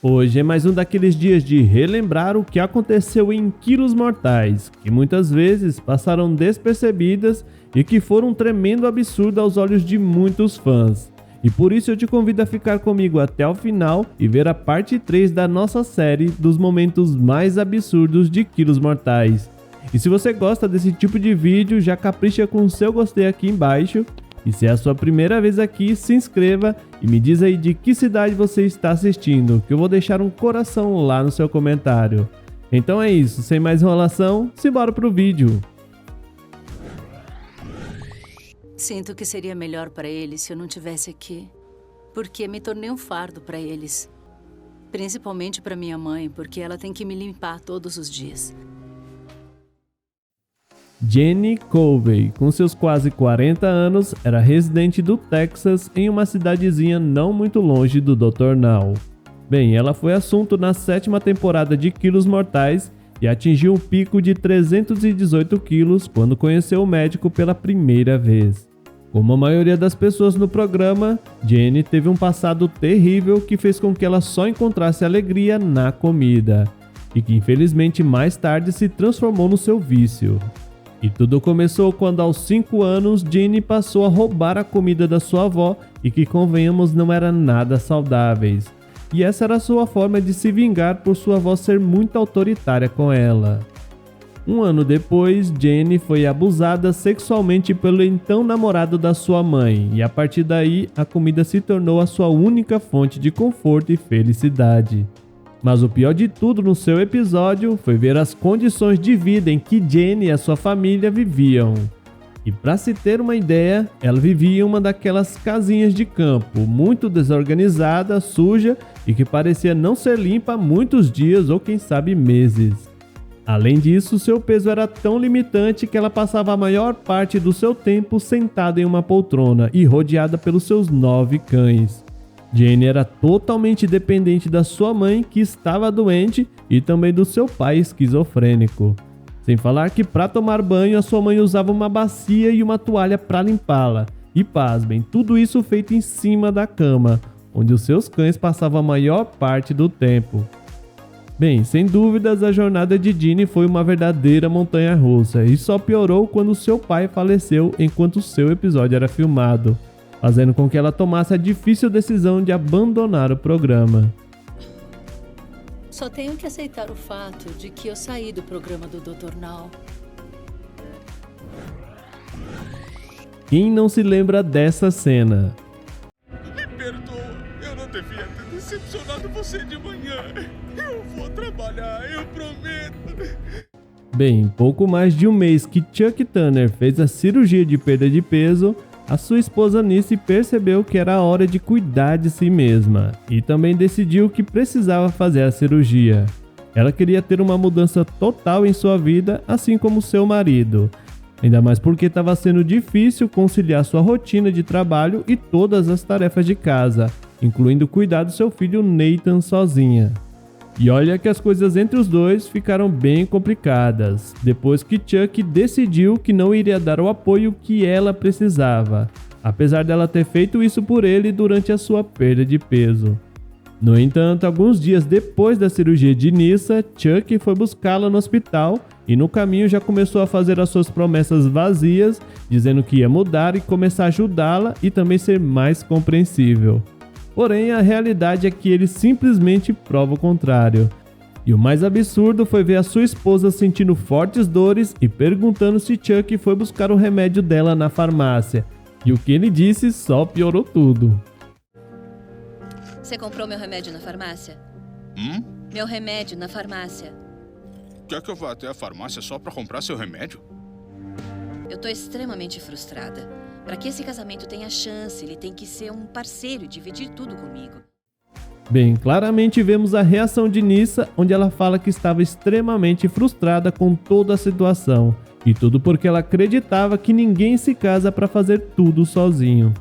Hoje é mais um daqueles dias de relembrar o que aconteceu em Quilos Mortais, que muitas vezes passaram despercebidas e que foram um tremendo absurdo aos olhos de muitos fãs. E por isso eu te convido a ficar comigo até o final e ver a parte 3 da nossa série dos momentos mais absurdos de Quilos Mortais. E se você gosta desse tipo de vídeo, já capricha com o seu gostei aqui embaixo. E se é a sua primeira vez aqui, se inscreva e me diz aí de que cidade você está assistindo, que eu vou deixar um coração lá no seu comentário. Então é isso, sem mais enrolação, simbora pro vídeo. Sinto que seria melhor para eles se eu não estivesse aqui, porque me tornei um fardo para eles. Principalmente para minha mãe, porque ela tem que me limpar todos os dias. Jenny Colvey, com seus quase 40 anos, era residente do Texas em uma cidadezinha não muito longe do Dr. Now. Bem, ela foi assunto na 7ª temporada de Quilos Mortais e atingiu um pico de 318 quilos quando conheceu o médico pela primeira vez. Como a maioria das pessoas no programa, Jenny teve um passado terrível que fez com que ela só encontrasse alegria na comida, e que infelizmente mais tarde se transformou no seu vício. E tudo começou quando aos 5 anos Jenny passou a roubar a comida da sua avó e que, convenhamos, não era nada saudáveis. E essa era a sua forma de se vingar por sua avó ser muito autoritária com ela. Um ano depois, Jenny foi abusada sexualmente pelo então namorado da sua mãe e a partir daí a comida se tornou a sua única fonte de conforto e felicidade. Mas o pior de tudo no seu episódio foi ver as condições de vida em que Jenny e a sua família viviam. E para se ter uma ideia, ela vivia em uma daquelas casinhas de campo, muito desorganizada, suja e que parecia não ser limpa há muitos dias ou quem sabe meses. Além disso, seu peso era tão limitante que ela passava a maior parte do seu tempo sentada em uma poltrona e rodeada pelos seus 9 cães. Jenny era totalmente dependente da sua mãe, que estava doente, e também do seu pai esquizofrênico. Sem falar que para tomar banho a sua mãe usava uma bacia e uma toalha para limpá-la. E pasmem, tudo isso feito em cima da cama, onde os seus cães passavam a maior parte do tempo. Bem, sem dúvidas a jornada de Jenny foi uma verdadeira montanha-russa e só piorou quando seu pai faleceu enquanto seu episódio era filmado, fazendo com que ela tomasse a difícil decisão de abandonar o programa. Só tenho que aceitar o fato de que eu saí do programa do Dr. Now. Quem não se lembra dessa cena? Me perdoa, eu não devia ter decepcionado você de manhã. Eu vou trabalhar, eu prometo. Bem, pouco mais de um mês que Chuck Turner fez a cirurgia de perda de peso, a sua esposa Nice percebeu que era a hora de cuidar de si mesma e também decidiu que precisava fazer a cirurgia. Ela queria ter uma mudança total em sua vida, assim como seu marido. Ainda mais porque estava sendo difícil conciliar sua rotina de trabalho e todas as tarefas de casa, incluindo cuidar do seu filho Nathan sozinha. E olha que as coisas entre os dois ficaram bem complicadas, depois que Chuck decidiu que não iria dar o apoio que ela precisava, apesar dela ter feito isso por ele durante a sua perda de peso. No entanto, alguns dias depois da cirurgia de Nyssa, Chuck foi buscá-la no hospital e no caminho já começou a fazer as suas promessas vazias, dizendo que ia mudar e começar a ajudá-la e também ser mais compreensível. Porém, a realidade é que ele simplesmente prova o contrário. E o mais absurdo foi ver a sua esposa sentindo fortes dores e perguntando se Chuck foi buscar o remédio dela na farmácia. E o que ele disse só piorou tudo. Você comprou meu remédio na farmácia? Meu remédio na farmácia. Quer que eu vá até a farmácia só pra comprar seu remédio? Eu tô extremamente frustrada. Para que esse casamento tenha chance, ele tem que ser um parceiro e dividir tudo comigo. Bem, claramente vemos a reação de Nyssa, onde ela fala que estava extremamente frustrada com toda a situação. E tudo porque ela acreditava que ninguém se casa para fazer tudo sozinho.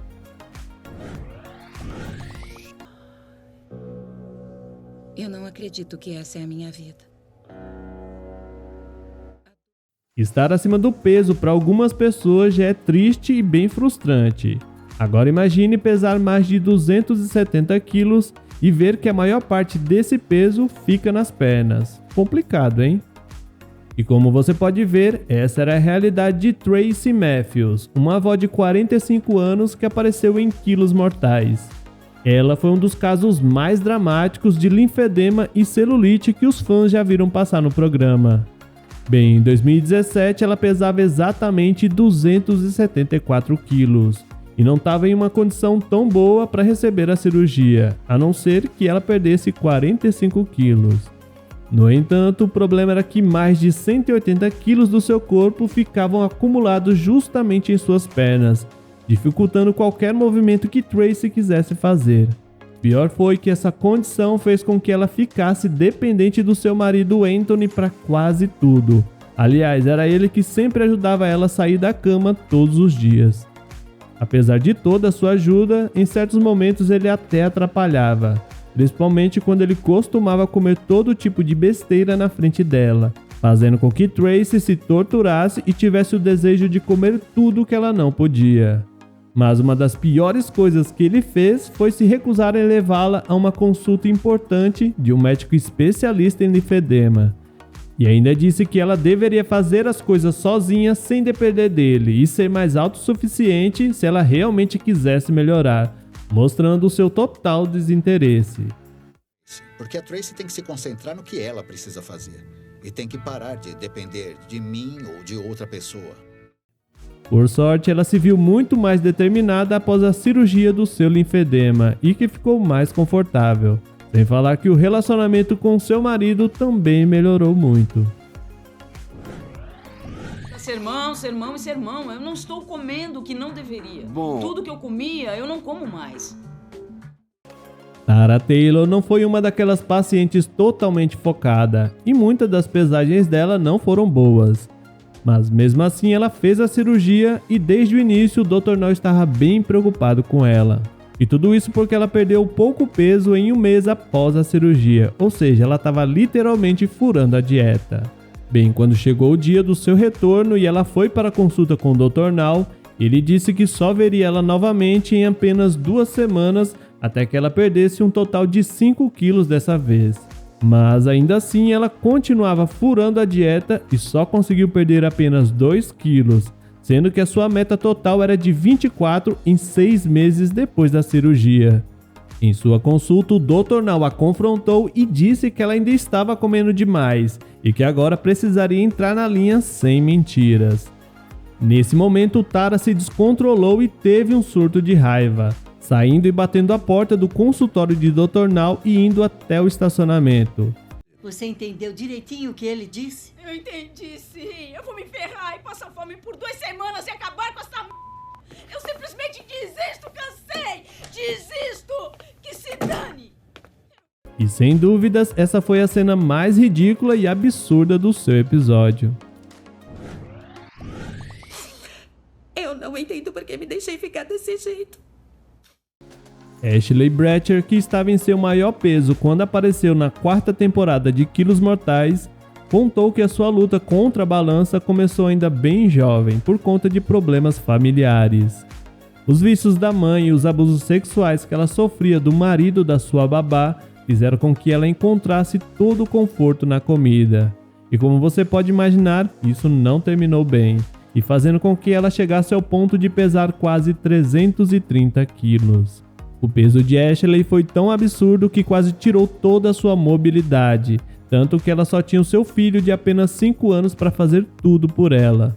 Eu não acredito que essa é a minha vida. Estar acima do peso para algumas pessoas já é triste e bem frustrante. Agora imagine pesar mais de 270 quilos e ver que a maior parte desse peso fica nas pernas. Complicado, hein? E como você pode ver, essa era a realidade de Tracy Matthews, uma avó de 45 anos que apareceu em Quilos Mortais. Ela foi um dos casos mais dramáticos de linfedema e celulite que os fãs já viram passar no programa. Bem, em 2017 ela pesava exatamente 274 quilos e não estava em uma condição tão boa para receber a cirurgia, a não ser que ela perdesse 45 quilos. No entanto, o problema era que mais de 180 quilos do seu corpo ficavam acumulados justamente em suas pernas, dificultando qualquer movimento que Tracy quisesse fazer. Pior foi que essa condição fez com que ela ficasse dependente do seu marido Anthony para quase tudo. Aliás, era ele que sempre ajudava ela a sair da cama todos os dias. Apesar de toda a sua ajuda, em certos momentos ele até atrapalhava, principalmente quando ele costumava comer todo tipo de besteira na frente dela, fazendo com que Tracy se torturasse e tivesse o desejo de comer tudo que ela não podia. Mas uma das piores coisas que ele fez foi se recusar em levá-la a uma consulta importante de um médico especialista em linfedema. E ainda disse que ela deveria fazer as coisas sozinha sem depender dele e ser mais autossuficiente se ela realmente quisesse melhorar, mostrando o seu total desinteresse. Porque a Tracy tem que se concentrar no que ela precisa fazer. E tem que parar de depender de mim ou de outra pessoa. Por sorte, ela se viu muito mais determinada após a cirurgia do seu linfedema e que ficou mais confortável. Sem falar que o relacionamento com seu marido também melhorou muito. Sermão, sermão e sermão. Eu não estou comendo o que não deveria. Bom, Tudo que eu comia, eu não como mais. Tara Taylor não foi uma daquelas pacientes totalmente focada e muitas das pesagens dela não foram boas. Mas mesmo assim ela fez a cirurgia e desde o início o Dr. No estava bem preocupado com ela. E tudo isso porque ela perdeu pouco peso em um mês após a cirurgia, ou seja, ela estava literalmente furando a dieta. Bem, quando chegou o dia do seu retorno e ela foi para a consulta com o Dr. No, ele disse que só veria ela novamente em apenas 2 semanas até que ela perdesse um total de 5 quilos dessa vez. Mas ainda assim ela continuava furando a dieta e só conseguiu perder apenas 2 quilos, sendo que a sua meta total era de 24 em 6 meses depois da cirurgia. Em sua consulta, o Dr. No a confrontou e disse que ela ainda estava comendo demais e que agora precisaria entrar na linha sem mentiras. Nesse momento, Tara se descontrolou e teve um surto de raiva, saindo e batendo a porta do consultório de Dr. No e indo até o estacionamento. Você entendeu direitinho o que ele disse? Eu entendi, sim. Eu vou me ferrar e passar fome por 2 semanas e acabar com essa Eu simplesmente desisto, cansei! Desisto! Que se dane! E sem dúvidas, essa foi a cena mais ridícula e absurda do seu episódio. Eu não entendo por que me deixei ficar desse jeito. Ashley Bratcher, que estava em seu maior peso quando apareceu na 4ª temporada de Quilos Mortais, contou que a sua luta contra a balança começou ainda bem jovem por conta de problemas familiares. Os vícios da mãe e os abusos sexuais que ela sofria do marido da sua babá fizeram com que ela encontrasse todo o conforto na comida. E como você pode imaginar, isso não terminou bem, e fazendo com que ela chegasse ao ponto de pesar quase 330 quilos. O peso de Ashley foi tão absurdo que quase tirou toda a sua mobilidade, tanto que ela só tinha o seu filho de apenas 5 anos para fazer tudo por ela.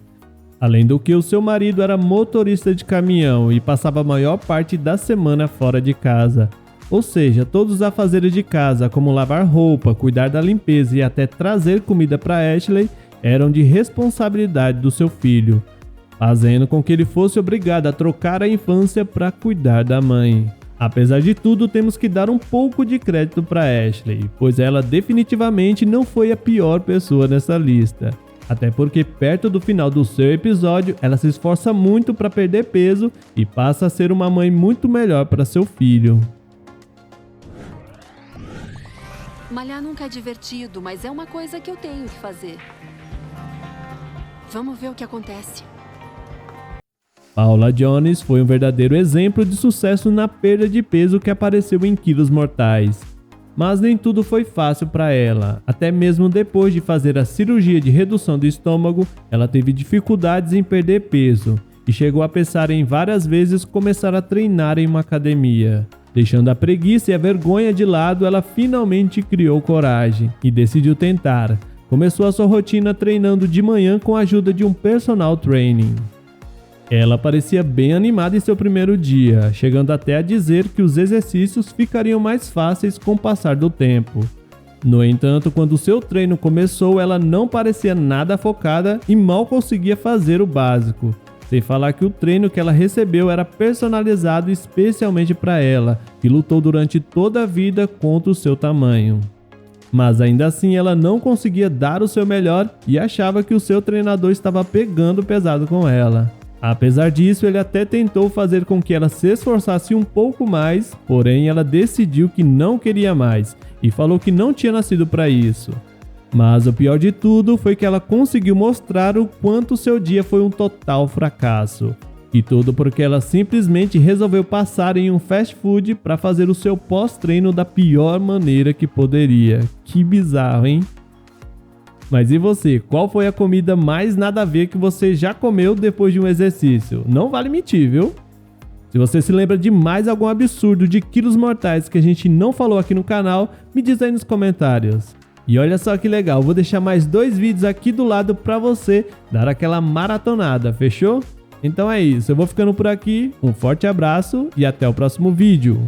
Além do que, o seu marido era motorista de caminhão e passava a maior parte da semana fora de casa. Ou seja, todos os afazeres de casa, como lavar roupa, cuidar da limpeza e até trazer comida para Ashley, eram de responsabilidade do seu filho, fazendo com que ele fosse obrigado a trocar a infância para cuidar da mãe. Apesar de tudo, temos que dar um pouco de crédito para Ashley, pois ela definitivamente não foi a pior pessoa nessa lista. Até porque perto do final do seu episódio, ela se esforça muito para perder peso e passa a ser uma mãe muito melhor para seu filho. Malhar nunca é divertido, mas é uma coisa que eu tenho que fazer. Vamos ver o que acontece. Paula Jones foi um verdadeiro exemplo de sucesso na perda de peso que apareceu em Quilos Mortais. Mas nem tudo foi fácil para ela. Até mesmo depois de fazer a cirurgia de redução do estômago, ela teve dificuldades em perder peso e chegou a pensar em várias vezes começar a treinar em uma academia. Deixando a preguiça e a vergonha de lado, ela finalmente criou coragem e decidiu tentar. Começou a sua rotina treinando de manhã com a ajuda de um personal training. Ela parecia bem animada em seu primeiro dia, chegando até a dizer que os exercícios ficariam mais fáceis com o passar do tempo. No entanto, quando seu treino começou, ela não parecia nada focada e mal conseguia fazer o básico. Sem falar que o treino que ela recebeu era personalizado especialmente para ela, que lutou durante toda a vida contra o seu tamanho. Mas ainda assim ela não conseguia dar o seu melhor e achava que o seu treinador estava pegando pesado com ela. Apesar disso, ele até tentou fazer com que ela se esforçasse um pouco mais, porém ela decidiu que não queria mais e falou que não tinha nascido para isso. Mas o pior de tudo foi que ela conseguiu mostrar o quanto seu dia foi um total fracasso. E tudo porque ela simplesmente resolveu passar em um fast food para fazer o seu pós-treino da pior maneira que poderia. Que bizarro, hein? Mas e você? Qual foi a comida mais nada a ver que você já comeu depois de um exercício? Não vale mentir, viu? Se você se lembra de mais algum absurdo de Quilos Mortais que a gente não falou aqui no canal, me diz aí nos comentários. E olha só que legal, vou deixar mais 2 vídeos aqui do lado pra você dar aquela maratonada, fechou? Então é isso, eu vou ficando por aqui, um forte abraço e até o próximo vídeo.